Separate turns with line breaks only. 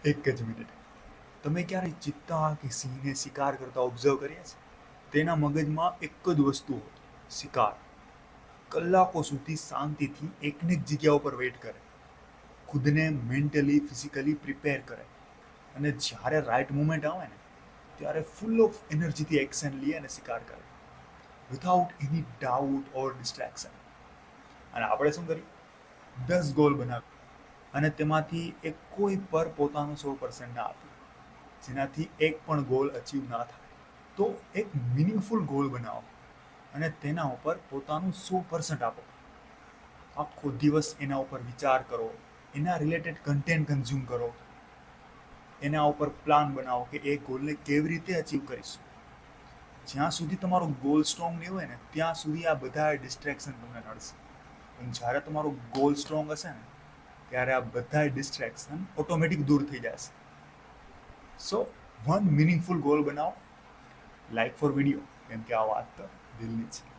એક જ મિનિટ. તમે ક્યારે ચિત્તા કે સિંહને શિકાર કરતા ઓબ્ઝર્વ કર્યા છે? તેના મગજમાં એક જ વસ્તુ હોય, શિકાર. કલાકો સુધી શાંતિથી એકને જ જગ્યા ઉપર વેઇટ કરે, ખુદને મેન્ટલી ફિઝિકલી પ્રિપેર કરે, અને જ્યારે રાઈટ મુમેન્ટ આવે ને ત્યારે ફૂલ ઓફ એનર્જીથી એક્શન લે અને શિકાર કરે, વિથઆઉટ એની ડાઉટ ઓર ડિસ્ટ્રેક્શન. અને આપણે શું કરીએ? 10 ગોલ બનાવીએ અને તેમાંથી એક કોઈ પર પોતાનું 100% ના આપીએ, જેનાથી એક પણ ગોલ અચીવ ના થાય. તો એક મિનિંગફુલ ગોલ બનાવો અને તેના ઉપર પોતાનું 100% આપો. આખો દિવસ એના ઉપર વિચાર કરો, એના રિલેટેડ કન્ટેન્ટ કન્ઝ્યુમ કરો, એના ઉપર પ્લાન બનાવો કે એ ગોલને કેવી રીતે અચીવ કરીશું. જ્યાં સુધી તમારો ગોલ સ્ટ્રોંગ નહીં હોય ને ત્યાં સુધી આ બધા ડિસ્ટ્રેક્શન તમને નડશે. પણ જ્યારે તમારો ગોલ સ્ટ્રોંગ હશે ને ત્યારે આ બધા ડિસ્ટ્રેક્શન ઓટોમેટિક દૂર થઈ જશે. સો વન મિનિંગફુલ ગોલ બનાવો, લાઈક ફોર વિડીયો, કેમ કે આ વાત તો દિલની છે.